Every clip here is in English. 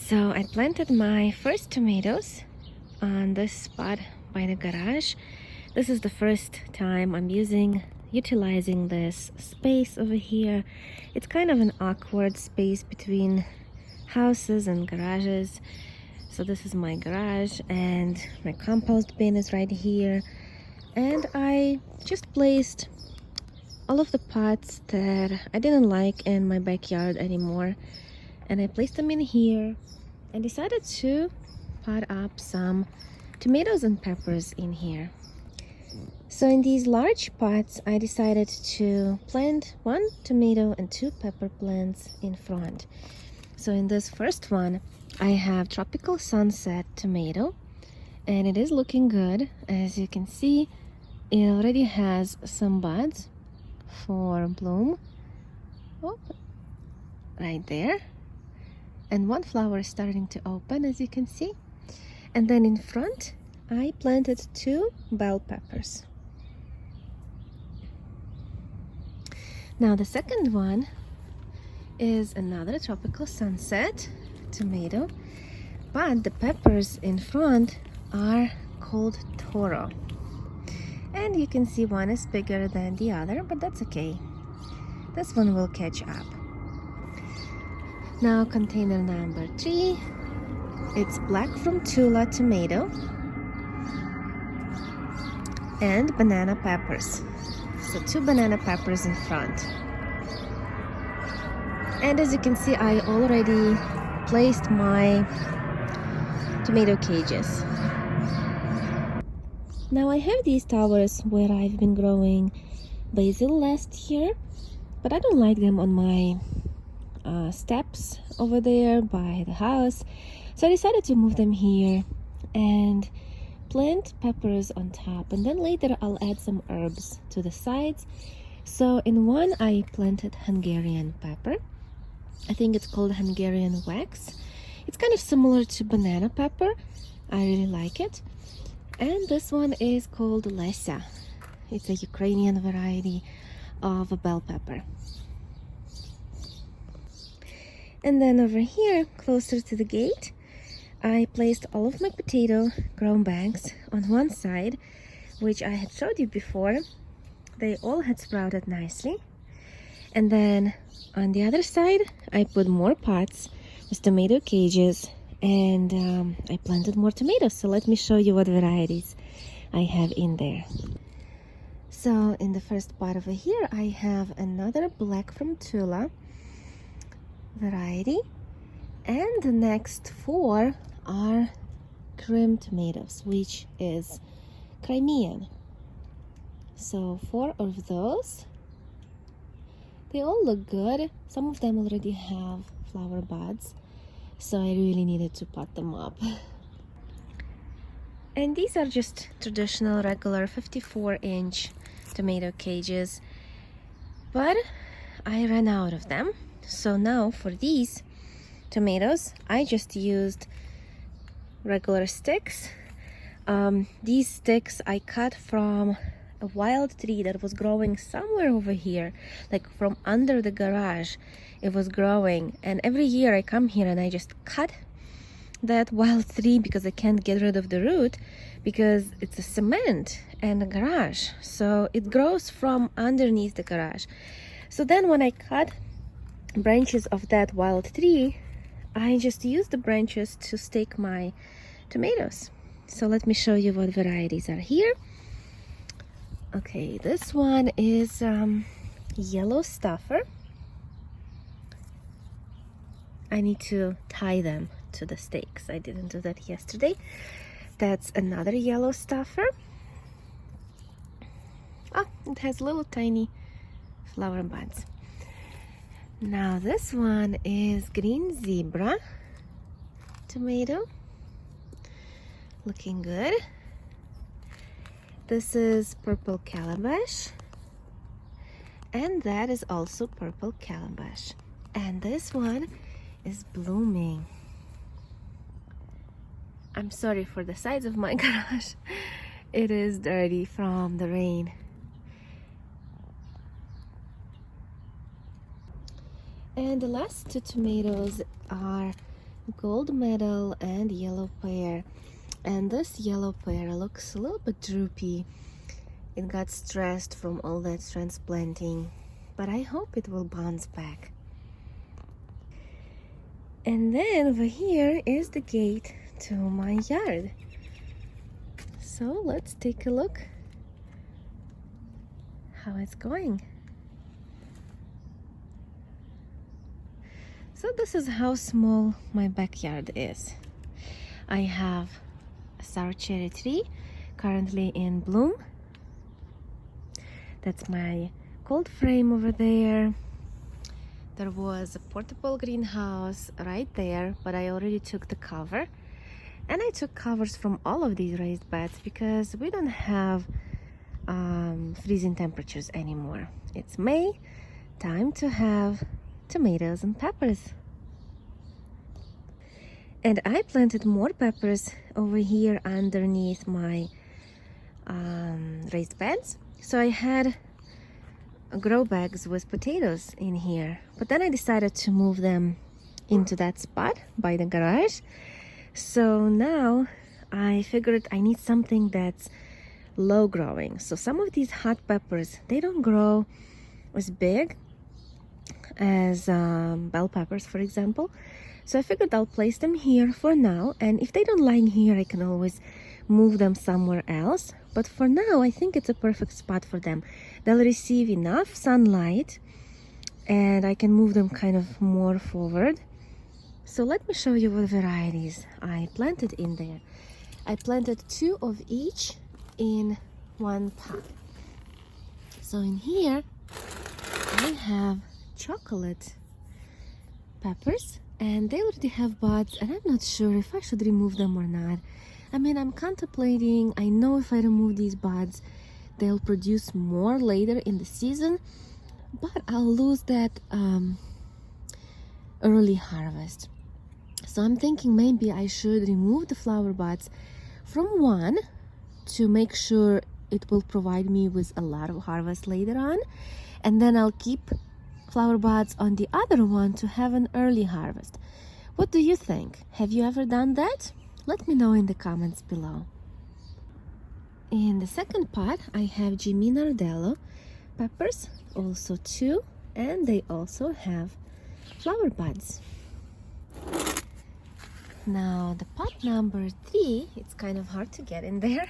So I planted my first tomatoes on this spot by the garage. This is the first time I'm utilizing this space over here. It's kind of an awkward space between houses and garages. So this is my garage and my compost bin is right here. And I just placed all of the pots that I didn't like in my backyard anymore. And I placed them in here and decided to pot up some tomatoes and peppers in here. So in these large pots, I decided to plant 1 tomato and 2 pepper plants in front. So in this first one, I have tropical sunset tomato, and it is looking good. As you can see, it already has some buds for bloom. Oh, right there. And one flower is starting to open, as you can see. And then in front, I planted 2 bell peppers. Now the second one is another tropical sunset tomato, but the peppers in front are called Toro. And you can see one is bigger than the other, but that's okay. This one will catch up. Now container number 3, it's black from Tula tomato and banana peppers. So 2 banana peppers in front. And as you can see, I already placed my tomato cages. Now I have these towers where I've been growing basil last year, but I don't like them on my steps over there by the house. So I decided to move them here and plant peppers on top, and then later I'll add some herbs to the sides. So in one I planted Hungarian pepper. I think it's called Hungarian wax. It's kind of similar to banana pepper. I really like it. And this one is called Lesa. It's a Ukrainian variety of a bell pepper. And then over here, closer to the gate, I placed all of my potato grown bags on one side, which I had showed you before. They all had sprouted nicely. And then on the other side, I put more pots with tomato cages, and I planted more tomatoes. So let me show you what varieties I have in there. So in the first pot over here, I have another black from Tula variety, and the next 4 are cream tomatoes, which is Crimean. So 4 of those. They all look good. Some of them already have flower buds, so I really needed to pot them up. And these are just traditional regular 54-inch tomato cages, but I ran out of them. So now for these tomatoes, I just used regular sticks. These sticks I cut from a wild tree that was growing somewhere over here, like from under the garage. It was growing, and every year I come here and I just cut that wild tree because I can't get rid of the root because it's a cement and a garage, so it grows from underneath the garage. So then when I cut branches of that wild tree, I just use the branches to stake my tomatoes. So let me show you what varieties are here. Okay, this one is yellow stuffer. I need to tie them to the stakes. I didn't do that yesterday. That's another yellow stuffer. Oh, it has little tiny flower buds. Now this one is green zebra tomato, looking good. This is purple calabash, and that is also purple calabash. And this one is blooming. I'm sorry for the sides of my garage. It is dirty from the rain. And the last 2 tomatoes are gold medal and yellow pear. And this yellow pear looks a little bit droopy. It got stressed from all that transplanting, but I hope it will bounce back. And then over here is the gate to my yard. So let's take a look how it's going. So this is how small my backyard is. I have a sour cherry tree currently in bloom. That's my cold frame over there. There was a portable greenhouse right there, but I already took the cover. And I took covers from all of these raised beds because we don't have freezing temperatures anymore. It's May, time to have tomatoes and peppers. And I planted more peppers over here underneath my raised beds. So I had grow bags with potatoes in here, but then I decided to move them into that spot by the garage. So now I figured I need something that's low growing. So some of these hot peppers, they don't grow as big as bell peppers, for example. So I figured I'll place them here for now, and if they don't like here, I can always move them somewhere else. But for now, I think it's a perfect spot for them. They'll receive enough sunlight and I can move them kind of more forward. So let me show you what varieties I planted in there. I planted 2 of each in one pot. So in here, I have chocolate peppers, and they already have buds, and I'm not sure if I should remove them or not. I mean, I'm contemplating. I know if I remove these buds, they'll produce more later in the season, but I'll lose that early harvest. So I'm thinking maybe I should remove the flower buds from one to make sure it will provide me with a lot of harvest later on, and then I'll keep flower buds on the other one to have an early harvest. What do you think? Have you ever done that? Let me know in the comments below. In the second pot, I have Jimmy Nardello peppers, also 2, and they also have flower buds. Now the pot number 3, it's kind of hard to get in there.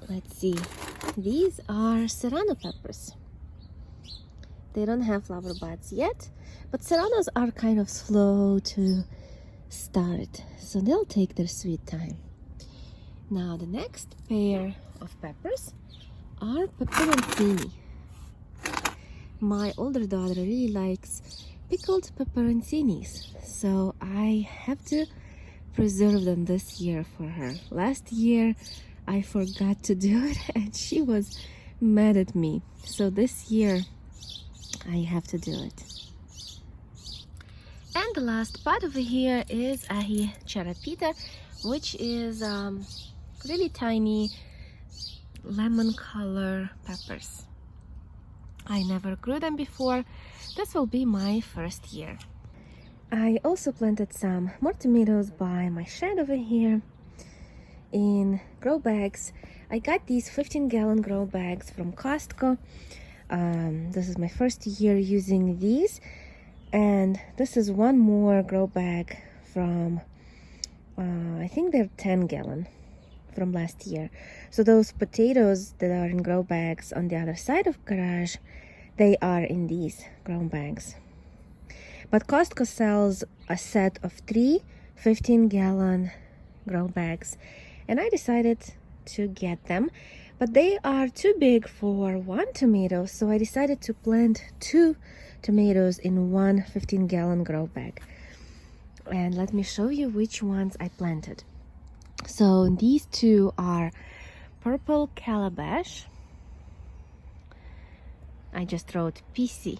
Let's see. These are serrano peppers. They don't have flower buds yet, but serranos are kind of slow to start, so they'll take their sweet time. Now the next pair of peppers are pepperoncini. My older daughter really likes pickled pepperoncinis, so I have to preserve them this year for her. Last year I forgot to do it and she was mad at me, so this year I have to do it. And the last pot over here is ahi charapita, which is really tiny lemon color peppers. I never grew them before. This will be my first year. I also planted some more tomatoes by my shed over here in grow bags. I got these 15-gallon grow bags from Costco. This is my first year using these, and this is one more grow bag from I think they're 10-gallon from last year. So those potatoes that are in grow bags on the other side of garage, they are in these grow bags. But Costco sells a set of 3 15-gallon grow bags, and I decided to get them, but they are too big for one tomato, so I decided to plant 2 tomatoes in one 15-gallon grow bag. And let me show you which ones I planted. So these 2 are purple calabash. I just wrote PC.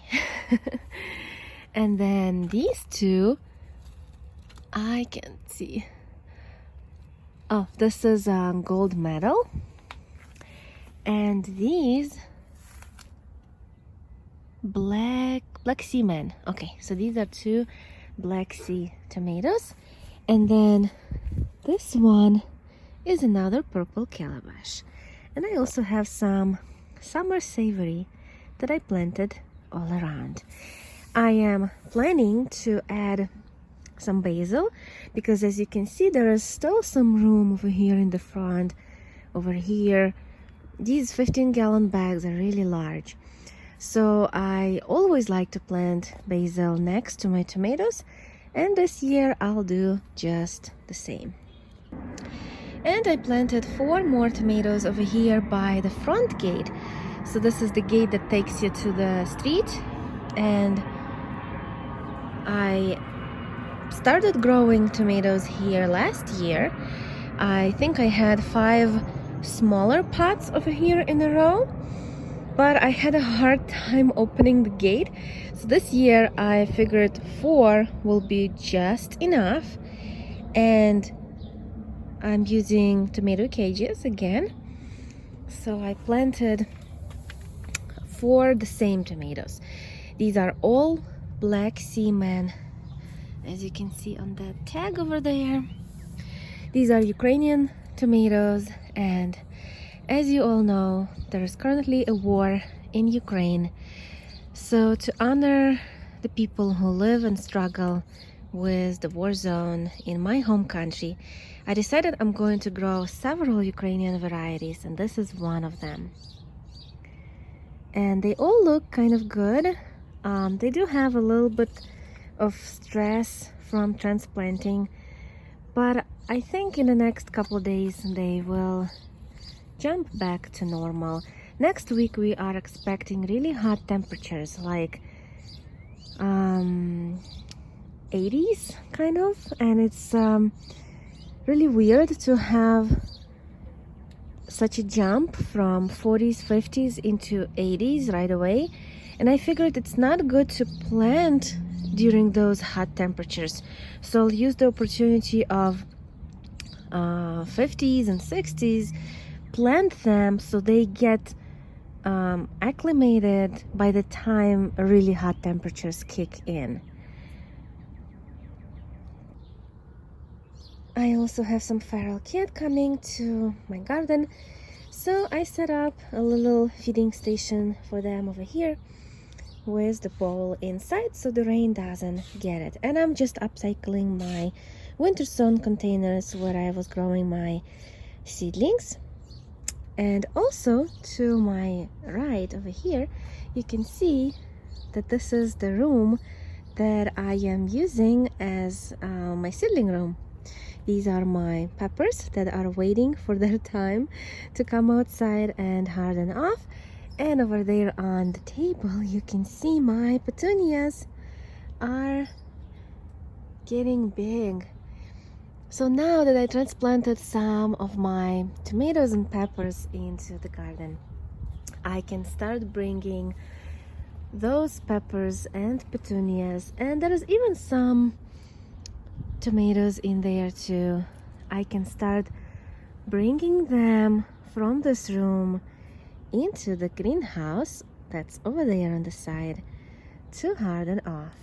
And then these 2, I can't see. Oh, this is gold medal. And these black seaman. Okay, so these are 2 Black Sea tomatoes. And then this one is another purple calabash. And I also have some summer savory that I planted all around. I am planning to add some basil because, as you can see, there is still some room over here in the front. Over here, these 15-gallon bags are really large. So I always like to plant basil next to my tomatoes, and this year I'll do just the same. And I planted 4 more tomatoes over here by the front gate. So this is the gate that takes you to the street, and I started growing tomatoes here last year. I think I had 5 smaller pots over here in a row, but I had a hard time opening the gate. So this year I figured 4 will be just enough, and I'm using tomato cages again. So I planted 4 the same tomatoes. These are all Black Sea Man, as you can see on that tag over there. These are Ukrainian tomatoes, and as you all know, there is currently a war in Ukraine. So to honor the people who live and struggle with the war zone in my home country, I decided I'm going to grow several Ukrainian varieties, and this is one of them. And they all look kind of good. They do have a little bit of stress from transplanting, but I think in the next couple days they will jump back to normal. Next week we are expecting really hot temperatures, like 80s kind of, and it's really weird to have such a jump from 40s, 50s into 80s right away. And I figured it's not good to plant during those hot temperatures, so I'll use the opportunity of 50s and 60s, plant them so they get acclimated by the time really hot temperatures kick in. I also have some feral cat coming to my garden, so I set up a little feeding station for them over here with the bowl inside so the rain doesn't get it. And I'm just upcycling my winter zone containers where I was growing my seedlings. And also to my right over here, you can see that this is the room that I am using as my seedling room. These are my peppers that are waiting for their time to come outside and harden off. And over there on the table, you can see my petunias are getting big. So now that I transplanted some of my tomatoes and peppers into the garden, I can start bringing those peppers and petunias, and there is even some tomatoes in there too. I can start bringing them from this room into the greenhouse that's over there on the side to harden off.